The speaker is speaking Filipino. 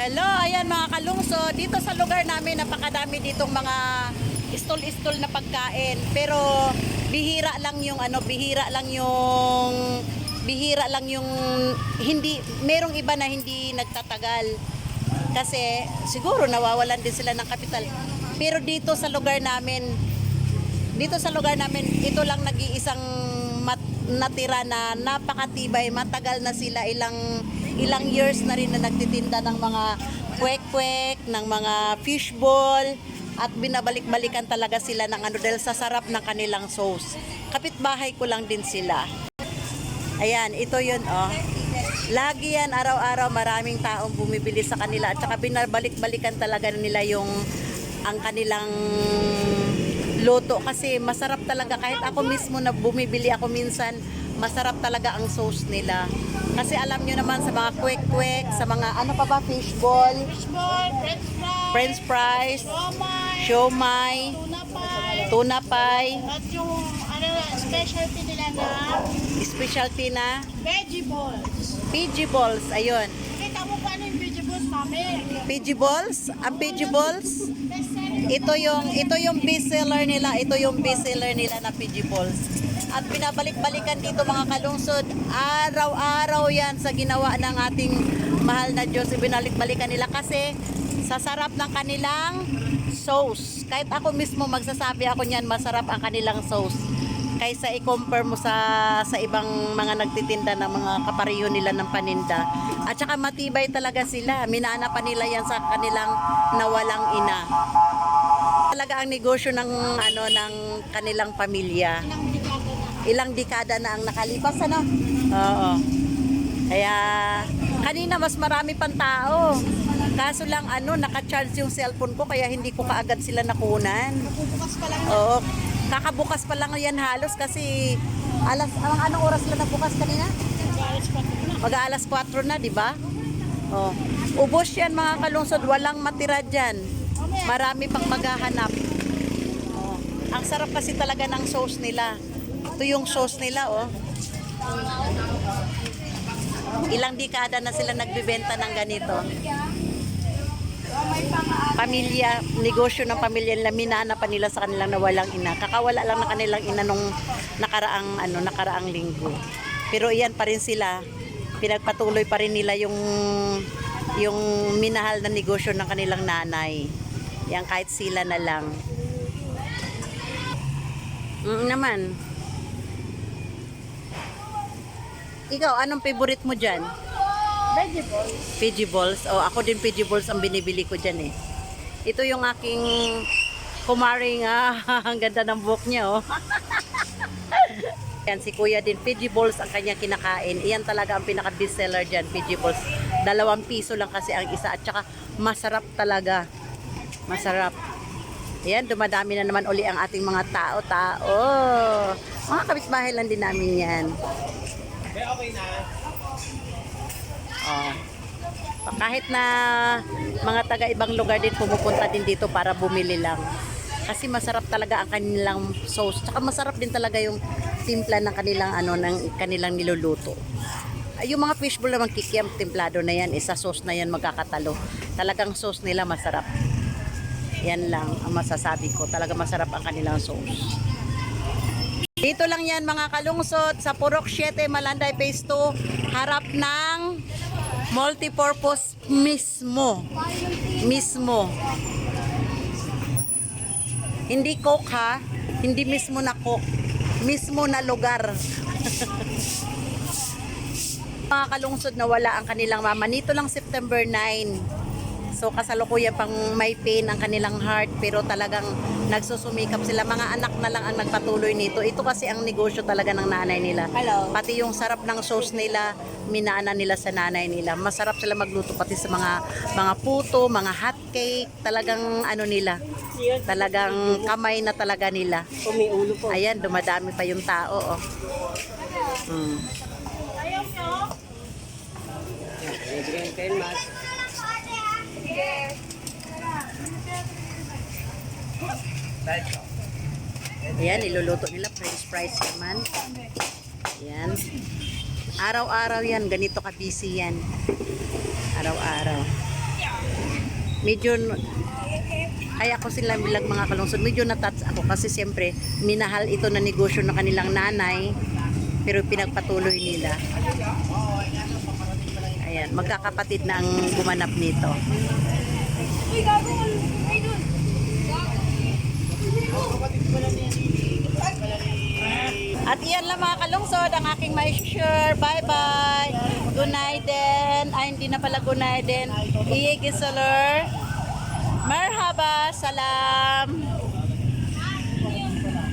Hello, ayan mga kalungso. Dito sa lugar namin, napakadami ditong mga istol-istol na pagkain. Pero bihira lang yung hindi, merong iba na hindi nagtatagal. Kasi siguro nawawalan din sila ng kapital. Pero dito sa lugar namin, ito lang nag-iisang natira na napakatibay, matagal na sila, ilang years na rin na nagtitinda ng mga kwek-kwek, ng mga fishball, at binabalik-balikan talaga sila ng dahil sa sarap ng kanilang sauce. Kapitbahay ko lang din sila. Ayan, ito yun oh. Lagi yan, araw-araw maraming taong bumibili sa kanila at saka binabalik-balikan talaga nila ang kanilang luto kasi masarap talaga. Kahit ako mismo na bumibili ako minsan, masarap talaga ang sauce nila. Kasi alam nyo naman sa mga kwek-kwek, sa mga fishball, french fries, siomai, tuna pie, at yung specialty na PG balls, ayun. Kita mo pa yung PG balls, mami? PG balls, ang PG balls, ito yung best seller nila, na PG balls. At binabalik-balikan dito mga kalungsod, araw-araw yan sa ginawa ng ating mahal na Diyos. Binalik-balikan nila kasi sa sarap ng kanilang sauce. Kahit ako mismo magsasabi ako niyan, masarap ang kanilang sauce. Kaysa i-compare mo sa ibang mga nagtitinda ng mga kapariyo nila ng paninda. At saka matibay talaga sila. Minana pa nila yan sa kanilang nawalang ina. Talaga ang negosyo ng kanilang pamilya. Ilang dekada na ang nakalipas, ano? Oo. Kaya kanina mas marami pang tao. Kaso lang naka-charge yung cellphone ko kaya hindi ko kaagad sila nakunan. Bukas pa lang. Oo. Kakabukas pa lang yan halos kasi anong oras lang nagbukas kanina? Mag-aalas 4 na, di ba? Oh. Ubos yan mga kalungsod, walang matira dyan. Marami pang maghahanap. Oh. Ang sarap kasi talaga ng sauce nila. Ito yung sauce nila, oh. Ilang dekada na sila nagbebenta ng ganito. Pamilya, negosyo ng pamilya nila, minana pa nila sa kanilang nawalang ina. Kakawala lang na kanilang ina nung nakaraang linggo. Pero iyan pa rin sila. Pinagpatuloy pa rin nila yung minahal na negosyo ng kanilang nanay. Yan kahit sila na lang. Naman. Ikaw, anong favorite mo dyan? PG balls. Oh, ako din PG balls ang binibili ko dyan eh. Ito yung aking kumaring, ang ganda ng buhok niya oh. Yan, si kuya din, PG balls ang kanya kinakain. Iyan talaga ang pinaka best seller dyan, PG balls. 2 piso lang kasi ang isa at saka masarap talaga. Masarap. Ayan, dumadami na naman uli ang ating mga tao. Mga kapitbahay lang din namin yan. Okay na. Oh. Kahit na mga taga ibang lugar din pumupunta din dito para bumili lang. Kasi masarap talaga ang kanilang sauce. Tsaka masarap din talaga yung timpla ng kanilang niluluto. Yung mga fishbowl naman kikiam templado na yan, isa sauce na yan magkakatalo. Talagang sauce nila masarap. Yan lang ang masasabi ko. Talaga masarap ang kanilang sauce. Dito lang yan mga kalungsod sa Purok 7, Malanday Phase 2, harap ng multipurpose mismo. Hindi coke ha, hindi mismo na coke, mismo na lugar. Mga kalungsod na wala ang kanilang mama. Nito lang September 9. So kasalukuyan pang may pain ang kanilang heart pero talagang nagsusumikap sila. Mga anak na lang ang nagpatuloy nito. Ito kasi ang negosyo talaga ng nanay nila. Hello. Pati yung sarap ng sauce nila, minaana nila sa nanay nila. Masarap sila magluto pati sa mga puto, mga hot cake. Talagang nila. Talagang kamay na talaga nila. Umiulo po. Ayan, dumadami pa yung tao. Oh. Ayaw nyo? Ayan, niluluto nila french fries naman. Ayan. Araw-araw yan, ganito ka busy yan. Araw-araw. medyo kaya ako sila bilang mga kalungsod, medyo na-touch ako kasi siyempre minahal ito na negosyo ng kanilang nanay pero pinagpatuloy nila. Ayan, magkakapatid na ang gumanap nito. At iyan lang mga kalungsod ang aking may share. Bye-bye. Gunaiden. Ay, hindi na pala Gunaiden. Iyigisolor. Marhaba. Salam.